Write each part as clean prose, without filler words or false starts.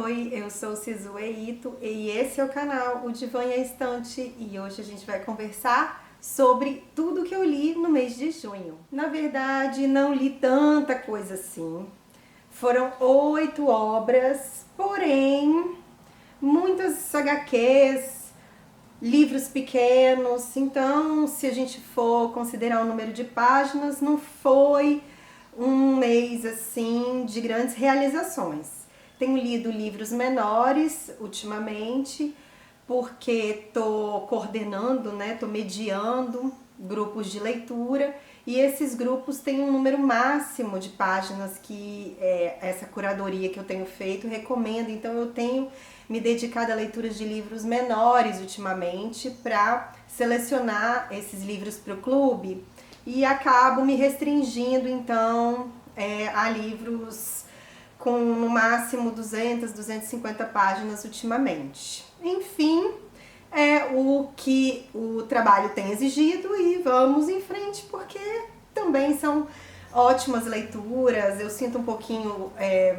Oi, eu sou Cizu Eito e esse é o canal O Divã e a Estante e hoje a gente vai conversar sobre tudo que eu li no mês de junho. Na verdade, não li tanta coisa assim. Foram 8 obras, porém, muitas HQs, livros pequenos, então se a gente for considerar o número de páginas, não foi um mês assim de grandes realizações. Tenho lido livros menores ultimamente, porque tô coordenando, né? Tô mediando grupos de leitura e esses grupos têm um número máximo de páginas que essa curadoria que eu tenho feito recomenda. Então eu tenho me dedicado a leituras de livros menores ultimamente para selecionar esses livros para o clube e acabo me restringindo então a livros com no máximo 200, 250 páginas ultimamente. Enfim, é o que o trabalho tem exigido e vamos em frente porque também são ótimas leituras. Eu sinto um pouquinho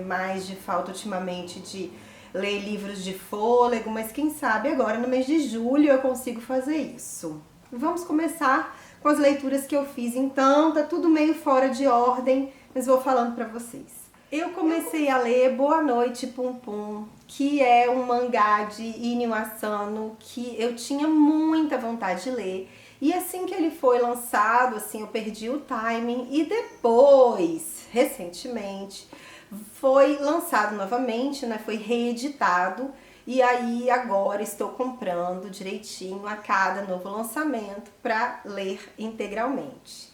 mais de falta ultimamente de ler livros de fôlego, mas quem sabe agora no mês de julho eu consigo fazer isso. Vamos começar com as leituras que eu fiz então, tá tudo meio fora de ordem, mas vou falando pra vocês. Eu comecei a ler Boa Noite Pum Pum, que é um mangá de Inio Asano que eu tinha muita vontade de ler. E assim que ele foi lançado, assim, eu perdi o timing e depois, recentemente, foi lançado novamente, né? Foi reeditado e aí agora estou comprando direitinho a cada novo lançamento para ler integralmente.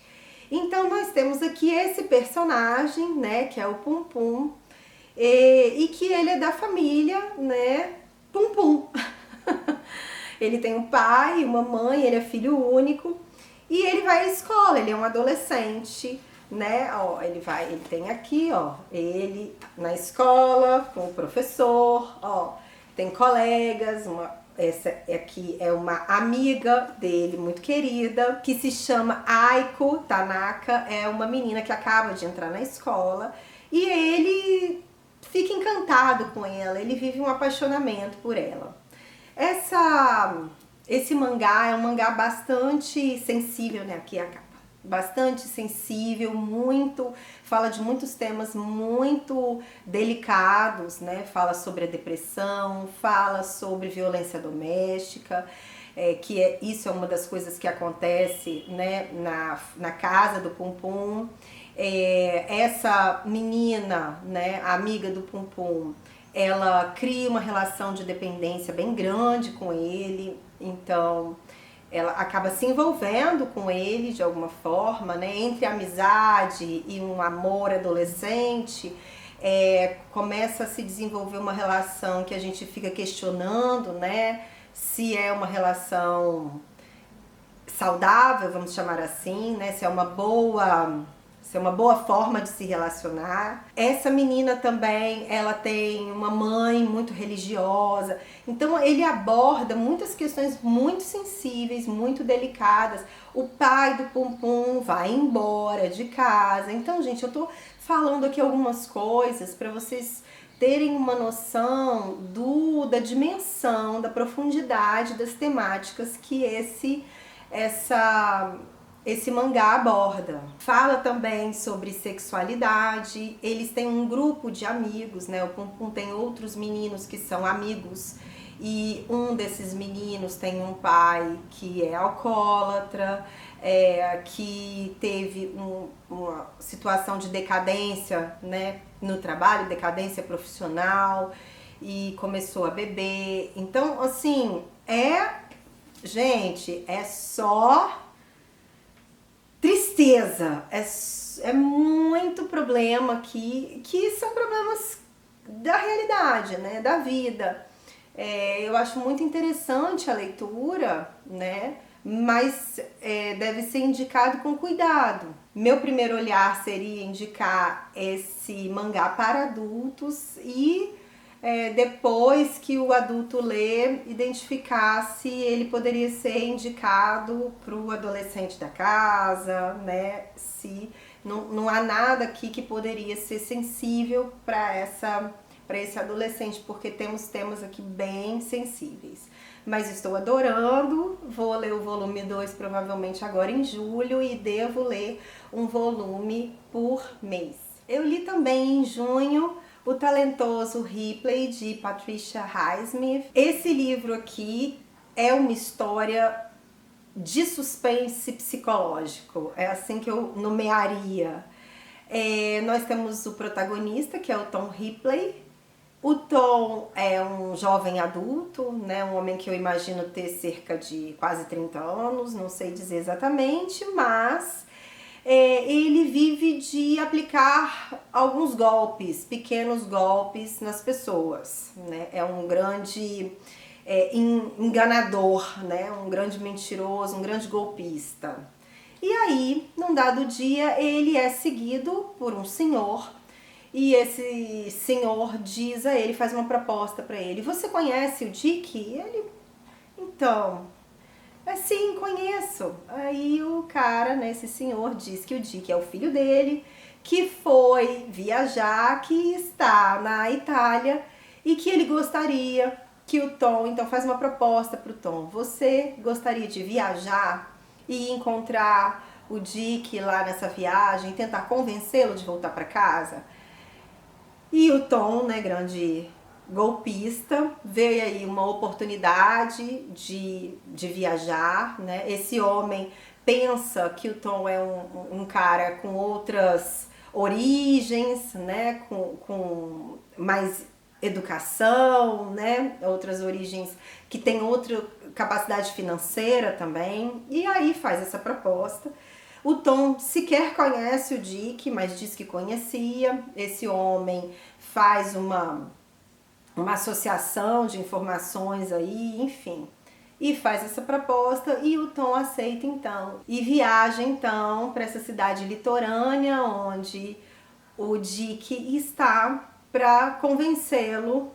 Então nós temos aqui esse personagem, né, que é o Pum Pum, e que ele é da família, né, Pum Pum. Ele tem um pai e uma mãe, ele é filho único e ele vai à escola, ele é um adolescente, né, ó, ele tem aqui, ó, ele na escola com o professor, ó, tem colegas, essa aqui é uma amiga dele muito querida, que se chama Aiko Tanaka, é uma menina que acaba de entrar na escola e ele fica encantado com ela, ele vive um apaixonamento por ela. Esse mangá é um mangá bastante sensível, né, aqui é a capa. Bastante sensível, fala de muitos temas muito delicados, né? Fala sobre a depressão, fala sobre violência doméstica, isso é uma das coisas que acontece, né, na casa do Pum Pum. Essa menina, né, a amiga do Pum Pum, ela cria uma relação de dependência bem grande com ele, então ela acaba se envolvendo com ele de alguma forma, né? Entre amizade e um amor adolescente, começa a se desenvolver uma relação que a gente fica questionando, né? Se é uma relação saudável, vamos chamar assim, né? Se é uma boa forma de se relacionar. Essa menina também, ela tem uma mãe muito religiosa, então ele aborda muitas questões muito sensíveis, muito delicadas. O pai do Pum Pum vai embora de casa. Então, gente, eu tô falando aqui algumas coisas para vocês terem uma noção da dimensão, da profundidade das temáticas que esse mangá aborda. Fala também sobre sexualidade, eles têm um grupo de amigos, né? O Pum Pum tem outros meninos que são amigos e um desses meninos tem um pai que é alcoólatra, que teve uma situação de decadência, né, no trabalho, decadência profissional e começou a beber. Então, assim, gente, é só tristeza, é muito problema aqui, que são problemas da realidade, né, da vida. Eu acho muito interessante a leitura, né, mas deve ser indicado com cuidado. Meu primeiro olhar seria indicar esse mangá para adultos e depois que o adulto lê, identificar se ele poderia ser indicado para o adolescente da casa, né? Se não há nada aqui que poderia ser sensível para para esse adolescente, porque temos temas aqui bem sensíveis. Mas estou adorando, vou ler o volume 2 provavelmente agora em julho e devo ler um volume por mês. Eu li também em junho O Talentoso Ripley, de Patricia Highsmith. Esse livro aqui é uma história de suspense psicológico, é assim que eu nomearia. Nós temos o protagonista, que é o Tom Ripley. O Tom é um jovem adulto, né? Um homem que eu imagino ter cerca de quase 30 anos, não sei dizer exatamente, mas ele vive de aplicar alguns golpes, pequenos golpes nas pessoas, né? É um grande enganador, né? Um grande mentiroso, um grande golpista. E aí, num dado dia, ele é seguido por um senhor. E esse senhor diz a ele, faz uma proposta para ele: você conhece o Dick? E ele, então, sim, conheço. Aí o cara, né, esse senhor, diz que o Dick é o filho dele, que foi viajar, que está na Itália e que ele gostaria que o Tom, então faz uma proposta para o Tom: você gostaria de viajar e encontrar o Dick lá nessa viagem, tentar convencê-lo de voltar para casa? E o Tom, né, grande golpista, vê aí uma oportunidade de viajar, né? Esse homem pensa que o Tom é um cara com outras origens, né? Com mais educação, né? Outras origens, que tem outra capacidade financeira também. E aí faz essa proposta. O Tom sequer conhece o Dick, mas diz que conhecia. Esse homem faz uma associação de informações aí, enfim, e faz essa proposta, e o Tom aceita então. E viaja então para essa cidade litorânea onde o Dick está, para convencê-lo,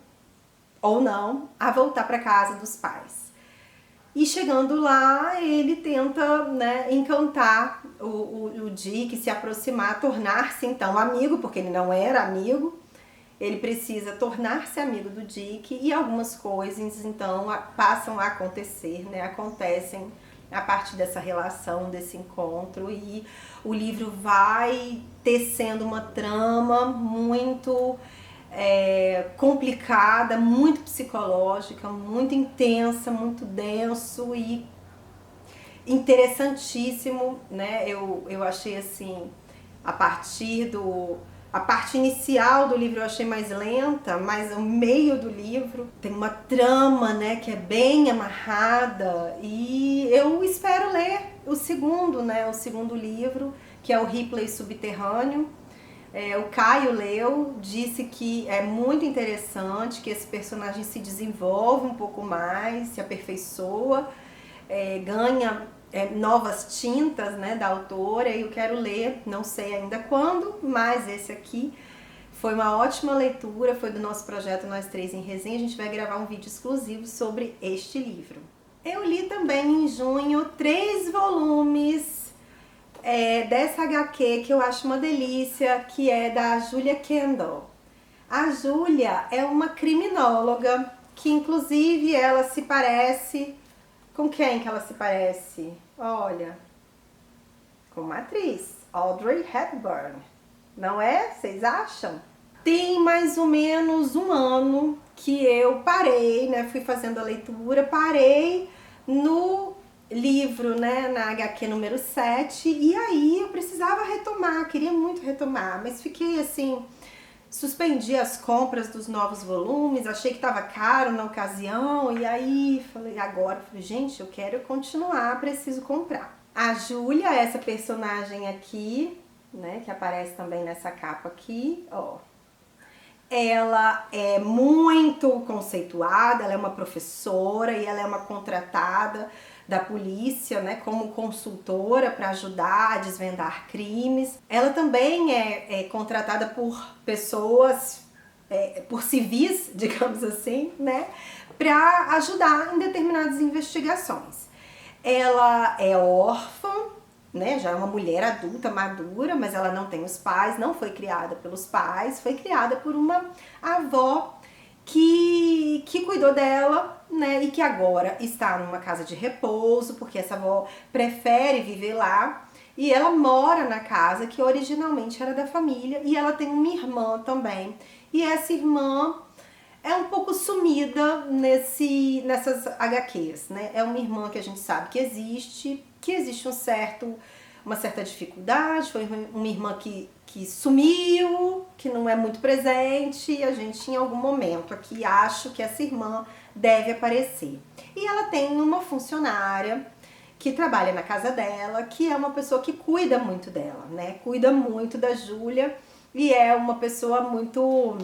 ou não, a voltar para casa dos pais. E chegando lá, ele tenta, né, encantar o Dick, se aproximar, tornar-se então amigo, porque ele não era amigo. Ele precisa tornar-se amigo do Dick e algumas coisas então passam a acontecer, né? Acontecem a partir dessa relação, desse encontro, e o livro vai tecendo uma trama muito complicada, muito psicológica, muito intensa, muito denso e interessantíssimo, né? Eu achei assim, a parte inicial do livro eu achei mais lenta, mas o meio do livro tem uma trama, né, que é bem amarrada, e eu espero ler o segundo, né, o segundo livro, que é o Ripley Subterrâneo. O Caio leu, disse que é muito interessante, que esse personagem se desenvolve um pouco mais, se aperfeiçoa, ganha novas tintas, né, da autora, e eu quero ler, não sei ainda quando, mas esse aqui foi uma ótima leitura, foi do nosso projeto Nós Três em Resenha. A gente vai gravar um vídeo exclusivo sobre este livro. Eu li também em junho 3 volumes dessa HQ que eu acho uma delícia, que é da Julia Kendall. A Julia é uma criminóloga que inclusive ela se parece... Com quem que ela se parece? Olha, com uma atriz, Audrey Hepburn, não é? Vocês acham? Tem mais ou menos um ano que eu parei, né? Fui fazendo a leitura, parei no livro, né? Na HQ número 7, e aí eu precisava retomar, queria muito retomar, mas fiquei assim... Suspendi as compras dos novos volumes, achei que estava caro na ocasião, e aí falei, gente, eu quero continuar, preciso comprar. A Júlia, essa personagem aqui, né, que aparece também nessa capa aqui, ó. Ela é muito conceituada, ela é uma professora e ela é uma contratada da polícia, né, como consultora para ajudar a desvendar crimes. Ela também é contratada por pessoas, por civis, digamos assim, né, para ajudar em determinadas investigações. Ela é órfã, né, já é uma mulher adulta, madura, mas ela não tem os pais, não foi criada pelos pais, foi criada por uma avó que cuidou dela, né, e que agora está numa casa de repouso, porque essa avó prefere viver lá, e ela mora na casa que originalmente era da família, e ela tem uma irmã também, e essa irmã é um pouco sumida nessas HQs, né? É uma irmã que a gente sabe que existe uma certa dificuldade, foi uma irmã que sumiu, que não é muito presente, e a gente em algum momento aqui acho que essa irmã deve aparecer. E ela tem uma funcionária que trabalha na casa dela, que é uma pessoa que cuida muito dela, né? Cuida muito da Júlia e é uma pessoa muito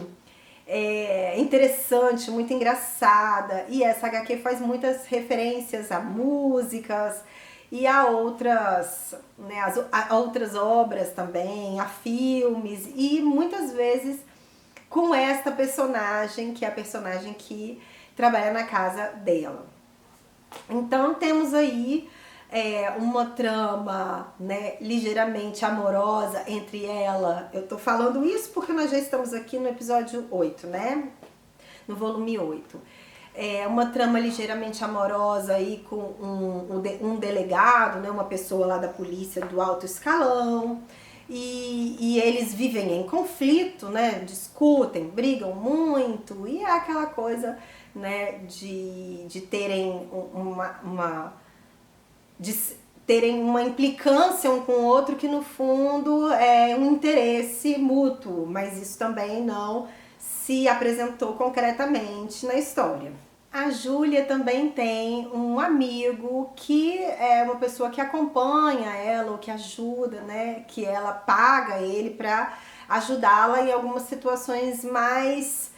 interessante, muito engraçada, e essa HQ faz muitas referências a músicas e a outras, né, a outras obras também, a filmes, e muitas vezes com esta personagem, que é a personagem que trabalha na casa dela. Então temos aí uma trama, né, ligeiramente amorosa entre ela. Eu tô falando isso porque nós já estamos aqui no episódio 8, né? No volume 8. É uma trama ligeiramente amorosa aí com um delegado, né, uma pessoa lá da polícia do alto escalão. E eles vivem em conflito, né? Discutem, brigam muito, e é aquela coisa, né, de terem de terem uma implicância um com o outro que no fundo é um interesse mútuo, mas isso também não se apresentou concretamente na história. A Júlia também tem um amigo que é uma pessoa que acompanha ela ou que ajuda, né? Que ela paga ele para ajudá-la em algumas situações mais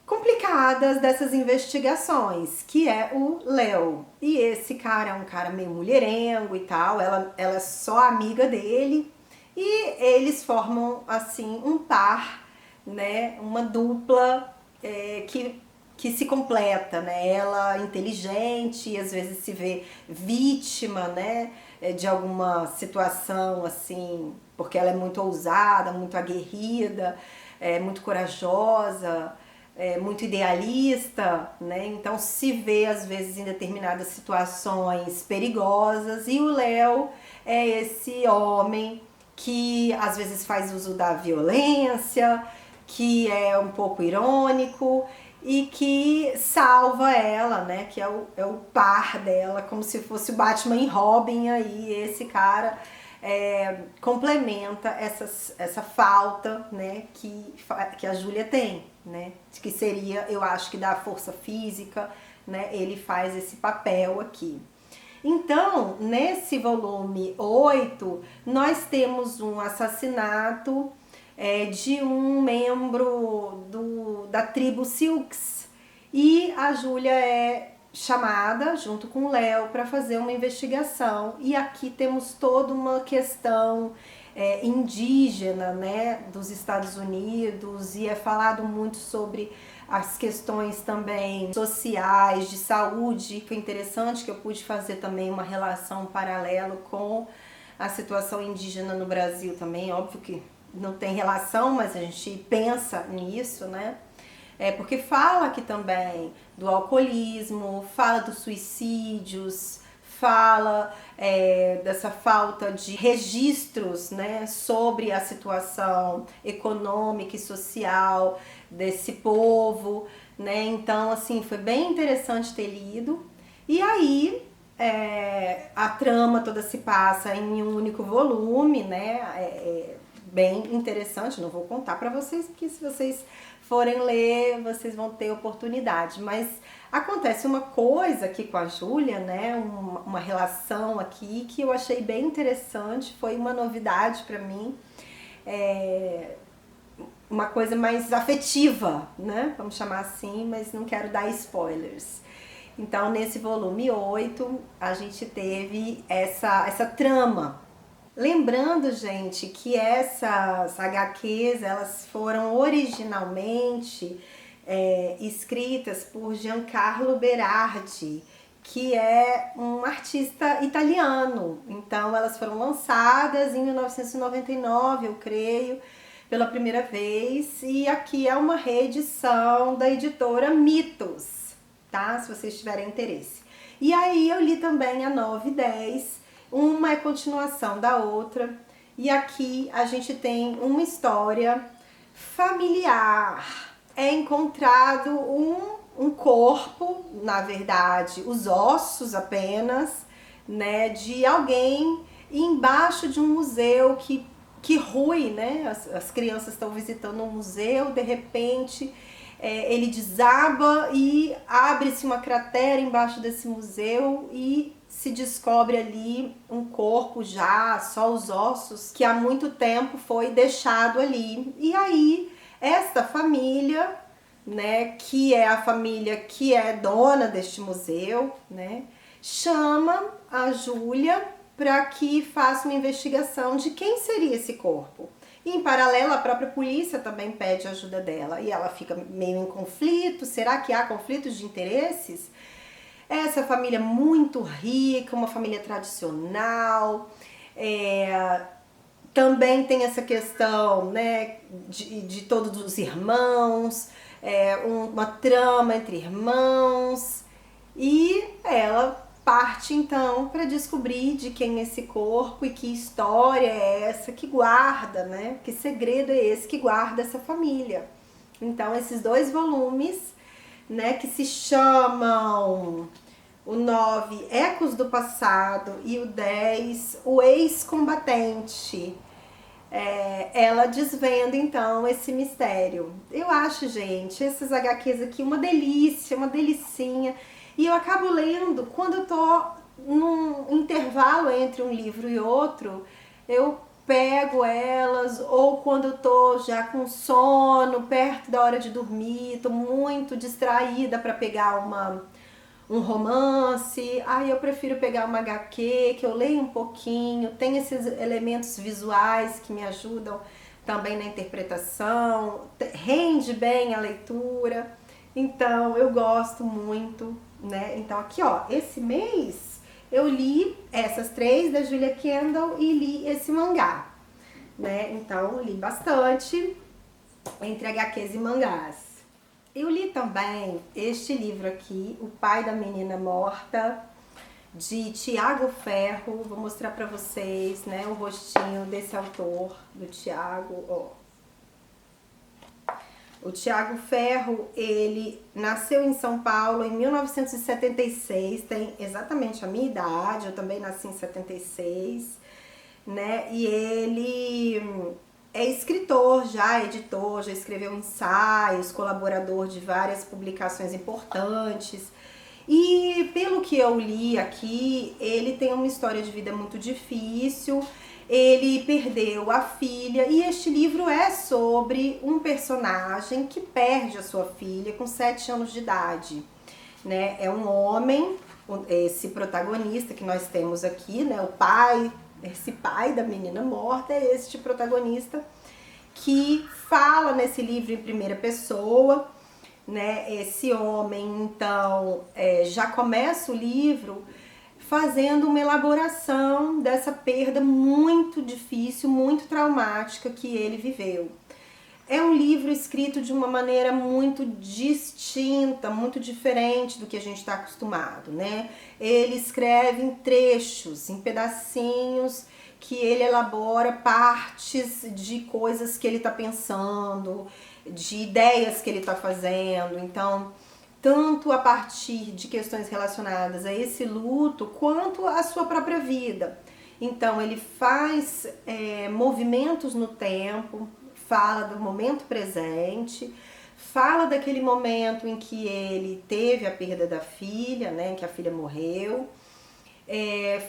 complicadas dessas investigações, que é o Léo. E esse cara é um cara meio mulherengo e tal, ela é só amiga dele, e eles formam assim um par, né, uma dupla que se completa, né? Ela inteligente e às vezes se vê vítima, né, de alguma situação assim, porque ela é muito ousada, muito aguerrida, muito corajosa, muito idealista, né? Então se vê às vezes em determinadas situações perigosas, e o Léo é esse homem que às vezes faz uso da violência, que é um pouco irônico e que salva ela, né? Que é o par dela, como se fosse o Batman e Robin aí, esse cara complementa essa falta, né, que a Júlia tem, né, que seria, eu acho que da força física, né, ele faz esse papel aqui. Então, nesse volume 8, nós temos um assassinato de um membro da tribo Silks, e a Júlia é chamada junto com o Léo para fazer uma investigação, e aqui temos toda uma questão indígena, né, dos Estados Unidos, e é falado muito sobre as questões também sociais, de saúde. Foi interessante que eu pude fazer também uma relação paralela com a situação indígena no Brasil também, óbvio que não tem relação, mas a gente pensa nisso, né? Porque fala aqui também do alcoolismo, fala dos suicídios, fala dessa falta de registros, né, sobre a situação econômica e social desse povo, né? Então, assim, foi bem interessante ter lido. E aí, a trama toda se passa em um único volume, né? Bem interessante, não vou contar pra vocês, porque se vocês forem ler, vocês vão ter oportunidade. Mas acontece uma coisa aqui com a Júlia, né? Uma relação aqui que eu achei bem interessante, foi uma novidade pra mim. Uma coisa mais afetiva, né? Vamos chamar assim, mas não quero dar spoilers. Então, nesse volume 8, a gente teve essa trama. Lembrando, gente, que essas HQs, elas foram originalmente escritas por Giancarlo Berardi, que é um artista italiano. Então elas foram lançadas em 1999, eu creio, pela primeira vez, e aqui é uma reedição da editora Mitos, tá? Se vocês tiverem interesse. E aí eu li também a 9 e 10, uma é continuação da outra, e aqui a gente tem uma história familiar. É encontrado um corpo, na verdade, os ossos apenas, né, de alguém embaixo de um museu que rui, né? As crianças estão visitando um museu, de repente ele desaba e abre-se uma cratera embaixo desse museu e se descobre ali um corpo já, só os ossos, que há muito tempo foi deixado ali. E aí, esta família, né, que é a família que é dona deste museu, né, chama a Júlia para que faça uma investigação de quem seria esse corpo. E em paralelo, a própria polícia também pede ajuda dela e ela fica meio em conflito. Será que há conflitos de interesses? Essa família muito rica, uma família tradicional, também tem essa questão, né, de todos os irmãos, uma trama entre irmãos, e ela parte então para descobrir de quem é esse corpo e que história é essa que guarda, né? Que segredo é esse que guarda essa família. Então esses 2 volumes, né, que se chamam o 9, Ecos do Passado, e o 10, O Ex-Combatente. Ela desvenda então esse mistério. Eu acho, gente, esses HQs aqui uma delícia, uma delicinha. E eu acabo lendo quando eu tô num intervalo entre um livro e outro, eu pego elas, ou quando eu tô já com sono, perto da hora de dormir, tô muito distraída para pegar um romance, aí eu prefiro pegar uma HQ, que eu leio um pouquinho, tem esses elementos visuais que me ajudam também na interpretação, rende bem a leitura, então eu gosto muito, né? Então aqui, ó, esse mês eu li essas 3 da Julia Kendall e li esse mangá, né? Então li bastante entre HQs e mangás. Eu li também este livro aqui, O Pai da Menina Morta, de Tiago Ferro. Vou mostrar pra vocês, né, o rostinho desse autor, do Tiago, ó. O Tiago Ferro, ele nasceu em São Paulo em 1976, tem exatamente a minha idade, eu também nasci em 76, né? E ele é escritor já, editor, já escreveu ensaios, colaborador de várias publicações importantes. E pelo que eu li aqui, ele tem uma história de vida muito difícil, ele perdeu a filha e este livro é sobre um personagem que perde a sua filha com 7 anos de idade, né? É um homem, esse protagonista que nós temos aqui, né? O pai, esse pai da menina morta é este protagonista que fala nesse livro em primeira pessoa, né? Esse homem, então, já começa o livro fazendo uma elaboração dessa perda muito difícil, muito traumática que ele viveu. É um livro escrito de uma maneira muito distinta, muito diferente do que a gente está acostumado, né? Ele escreve em trechos, em pedacinhos, que ele elabora partes de coisas que ele está pensando, de ideias que ele está fazendo. Então, tanto a partir de questões relacionadas a esse luto, quanto a sua própria vida. Então, ele faz movimentos no tempo, fala do momento presente, fala daquele momento em que ele teve a perda da filha, né, que a filha morreu,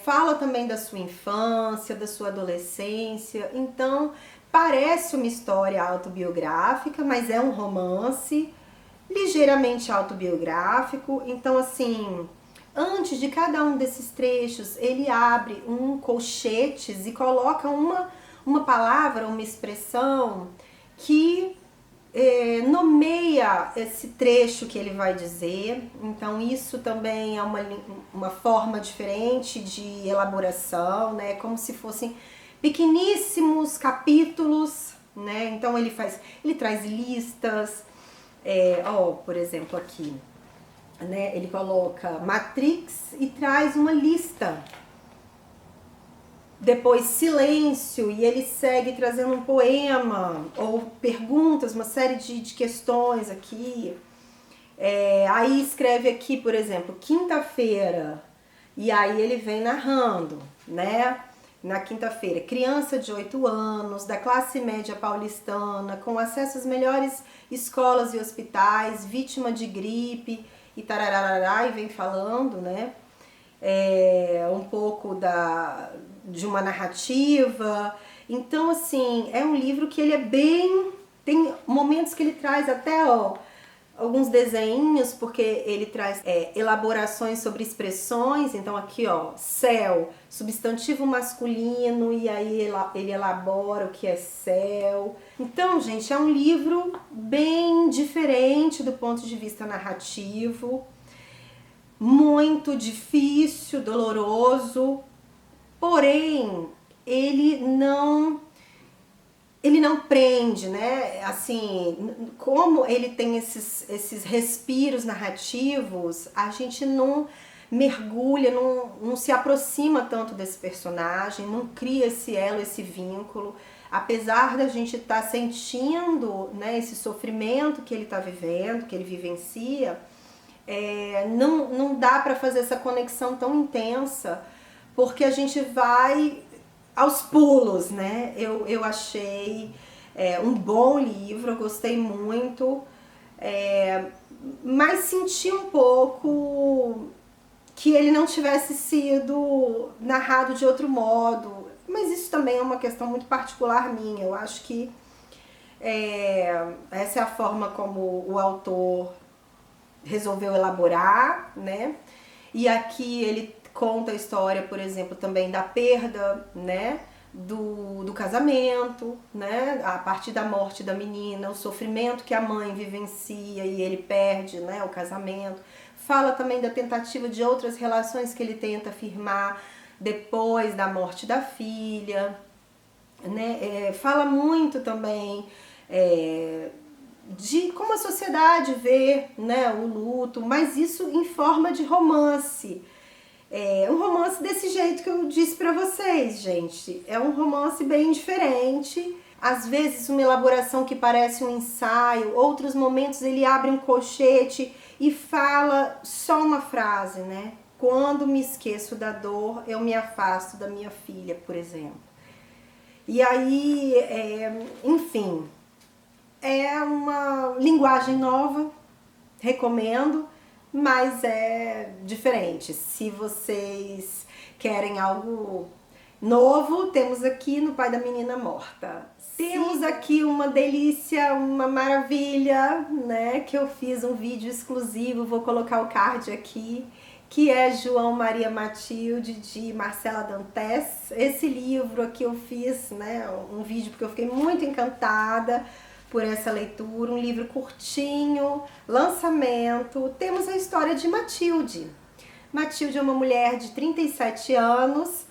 fala também da sua infância, da sua adolescência. Então, parece uma história autobiográfica, mas é um romance ligeiramente autobiográfico. Então, assim, antes de cada um desses trechos, ele abre um colchetes e coloca uma palavra, uma expressão que nomeia esse trecho que ele vai dizer, então isso também é uma forma diferente de elaboração, né? Como se fossem pequeníssimos capítulos, né? Então ele traz listas, por exemplo aqui, né? Ele coloca Matrix e traz uma lista. Depois silêncio, e ele segue trazendo um poema ou perguntas, uma série de questões aqui. Aí escreve aqui, por exemplo, quinta-feira, e aí ele vem narrando, né? Na quinta-feira, criança de 8 anos, da classe média paulistana, com acesso às melhores escolas e hospitais, vítima de gripe e tararará, e vem falando, né? Um pouco de uma narrativa. Então, assim, é um livro que ele é bem... Tem momentos que ele traz até, alguns desenhos, porque ele traz elaborações sobre expressões. Então aqui, céu, substantivo masculino, e aí ele elabora o que é céu. Então, gente, é um livro bem diferente do ponto de vista narrativo, muito difícil, doloroso, porém ele não prende, né? Assim, como ele tem esses respiros narrativos, a gente não mergulha, não se aproxima tanto desse personagem, não cria esse elo, esse vínculo, apesar da gente estar sentindo, né, esse sofrimento que ele está vivendo, que ele vivencia. Não dá para fazer essa conexão tão intensa, porque a gente vai aos pulos, né? Eu achei um bom livro, eu gostei muito, mas senti um pouco que ele não tivesse sido narrado de outro modo, mas isso também é uma questão muito particular minha. Eu acho que essa é a forma como o autor resolveu elaborar, né? E aqui ele conta a história, por exemplo, também da perda, né? Do casamento, né? A partir da morte da menina, o sofrimento que a mãe vivencia e ele perde, né? O casamento. Fala também da tentativa de outras relações que ele tenta firmar depois da morte da filha, né? Fala muito também de como a sociedade vê, né, o luto, mas isso em forma de romance. Um romance desse jeito que eu disse pra vocês, gente. É um romance bem diferente. Às vezes uma elaboração que parece um ensaio, outros momentos ele abre um colchete e fala só uma frase, né? Quando me esqueço da dor, eu me afasto da minha filha, por exemplo. E aí, enfim, é uma linguagem nova, recomendo, mas é diferente. Se vocês querem algo novo, temos aqui no Pai da Menina Morta. Temos aqui uma delícia, uma maravilha, né? Que eu fiz um vídeo exclusivo, vou colocar o card aqui, que é João Maria Matilde, de Marcela Dantes. Esse livro aqui eu fiz, né, um vídeo porque eu fiquei muito encantada por essa leitura, um livro curtinho, lançamento. Temos a história de Matilde. Matilde é uma mulher de 37 anos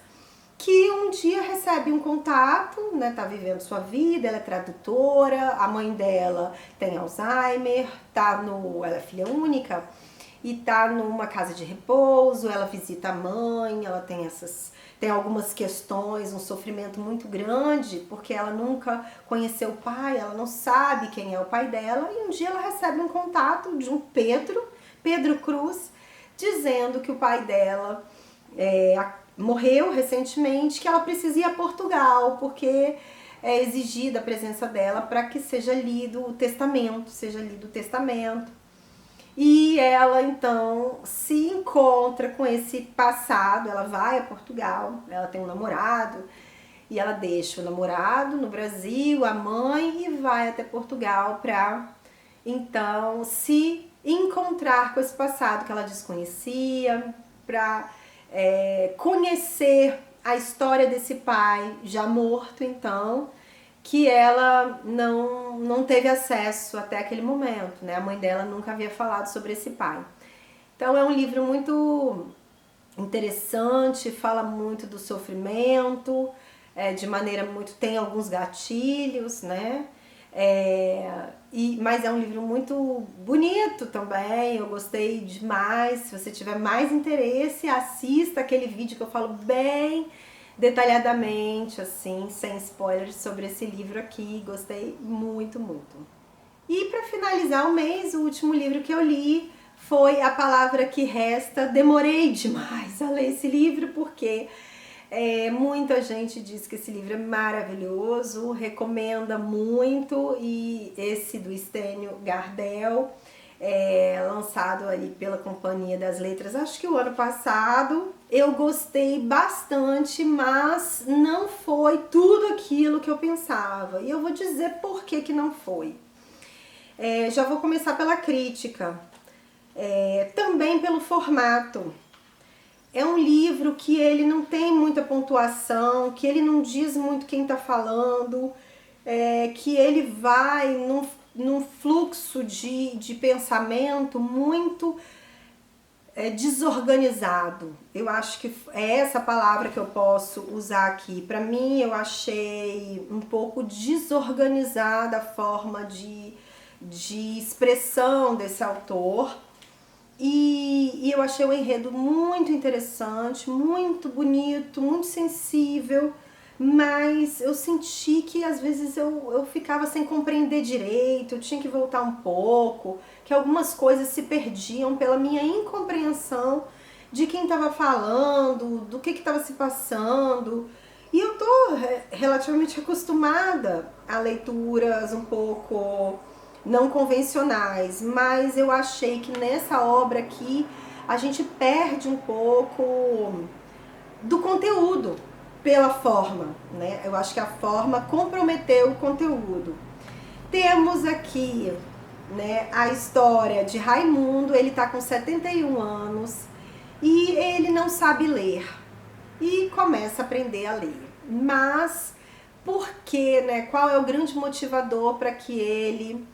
que um dia recebe um contato, né, tá vivendo sua vida, ela é tradutora, a mãe dela tem Alzheimer, ela é filha única e tá numa casa de repouso, ela visita a mãe, ela tem algumas questões, um sofrimento muito grande, porque ela nunca conheceu o pai, ela não sabe quem é o pai dela, e um dia ela recebe um contato de um Pedro Cruz, dizendo que o pai dela morreu recentemente, que ela precisa ir a Portugal, porque é exigida a presença dela para que seja lido o testamento, E ela então se encontra com esse passado, ela vai a Portugal, ela tem um namorado, e ela deixa o namorado no Brasil, a mãe, e vai até Portugal para então se encontrar com esse passado que ela desconhecia, para conhecer a história desse pai já morto então, que ela não teve acesso até aquele momento, né? A mãe dela nunca havia falado sobre esse pai. Então é um livro muito interessante, fala muito do sofrimento, de maneira muito... tem alguns gatilhos, né? Mas é um livro muito bonito também, eu gostei demais. Se você tiver mais interesse, assista aquele vídeo que eu falo bem detalhadamente, assim, sem spoilers, sobre esse livro aqui. Gostei muito, muito. E para finalizar o mês, o último livro que eu li foi A Palavra que Resta. Demorei demais a ler esse livro porque muita gente diz que esse livro é maravilhoso, recomenda muito, e esse do Stênio Gardel, lançado aí pela Companhia das Letras, acho que o ano passado. Eu gostei bastante, mas não foi tudo aquilo que eu pensava. E eu vou dizer por que que não foi. Já vou começar pela crítica. Também pelo formato. É um livro que ele não tem muita pontuação, que ele não diz muito quem está falando, que ele vai num fluxo de pensamento muito desorganizado. Eu acho que é essa palavra que eu posso usar aqui. Para mim, eu achei um pouco desorganizada a forma de expressão desse autor. E eu achei o enredo muito interessante, muito bonito, muito sensível, mas eu senti que às vezes eu ficava sem compreender direito, eu tinha que voltar um pouco, que algumas coisas se perdiam pela minha incompreensão de quem estava falando, do que estava se passando. E eu tô relativamente acostumada a leituras um pouco não convencionais, mas eu achei que nessa obra aqui a gente perde um pouco do conteúdo pela forma, né? Eu acho que a forma comprometeu o conteúdo. Temos aqui, né, a história de Raimundo. Ele tá com 71 anos e ele não sabe ler e começa a aprender a ler. Mas por quê, né? Qual é o grande motivador para que ele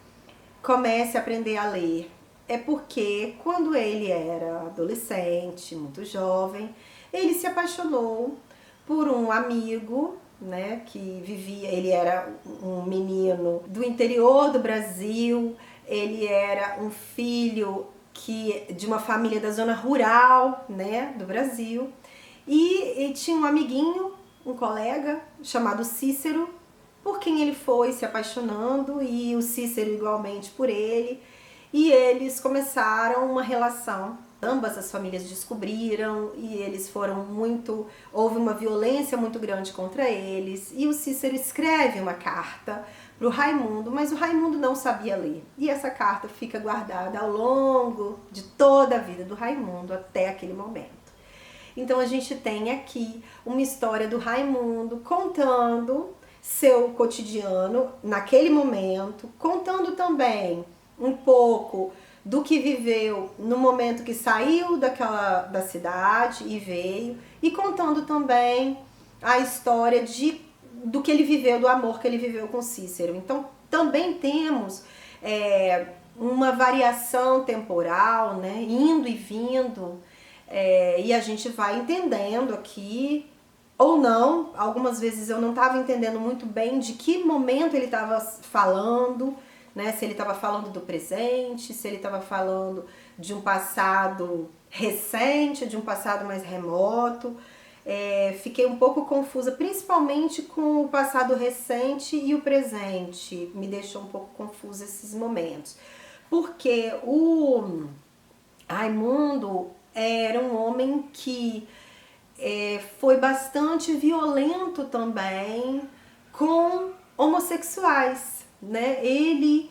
comece a aprender a ler? É porque quando ele era adolescente, muito jovem, ele se apaixonou por um amigo, né, que vivia... Ele era um menino do interior do Brasil, ele era um filho de uma família da zona rural, né, do Brasil, e tinha um amiguinho, um colega chamado Cícero, por quem ele foi se apaixonando, e o Cícero igualmente por ele, e eles começaram uma relação. Ambas as famílias descobriram e eles foram muito... houve uma violência muito grande contra eles, e o Cícero escreve uma carta para o Raimundo, mas o Raimundo não sabia ler, e essa carta fica guardada ao longo de toda a vida do Raimundo até aquele momento. Então a gente tem aqui uma história do Raimundo contando seu cotidiano naquele momento, contando também um pouco do que viveu no momento que saiu da cidade e veio, e contando também a história do que ele viveu, do amor que ele viveu com Cícero. Então também temos uma variação temporal, né, indo e vindo, e a gente vai entendendo aqui, ou não. Algumas vezes eu não estava entendendo muito bem de que momento ele estava falando, né? Se ele estava falando do presente, se ele estava falando de um passado recente, de um passado mais remoto. Fiquei um pouco confusa, principalmente com o passado recente e o presente. Me deixou um pouco confusa esses momentos. Porque o Raimundo era um homem que foi bastante violento também com homossexuais, né? Ele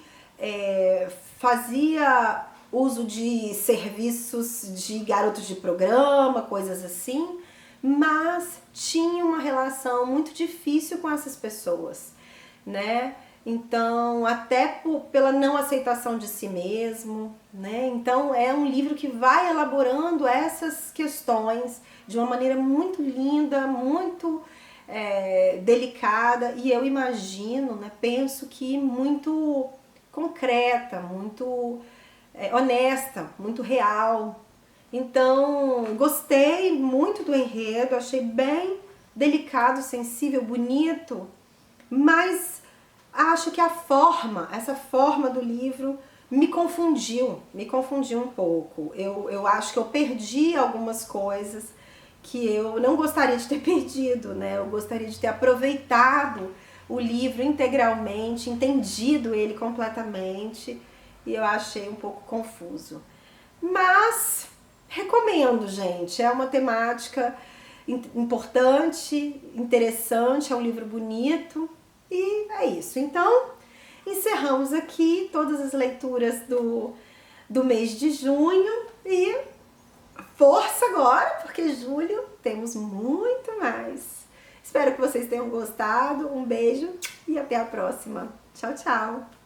fazia uso de serviços de garotos de programa, coisas assim, mas tinha uma relação muito difícil com essas pessoas, né? Então, até pela não aceitação de si mesmo, né? Então é um livro que vai elaborando essas questões de uma maneira muito linda, muito delicada e eu imagino, né, penso que muito concreta, muito honesta, muito real. Então, gostei muito do enredo, achei bem delicado, sensível, bonito, mas acho que essa forma do livro me confundiu um pouco. Eu acho que eu perdi algumas coisas que eu não gostaria de ter perdido, né? Eu gostaria de ter aproveitado o livro integralmente, entendido ele completamente, e eu achei um pouco confuso. Mas recomendo, gente. É uma temática importante, interessante, é um livro bonito e é isso. Então, encerramos aqui todas as leituras do mês de junho e força agora, porque julho temos muito mais. Espero que vocês tenham gostado. Um beijo e até a próxima. Tchau, tchau!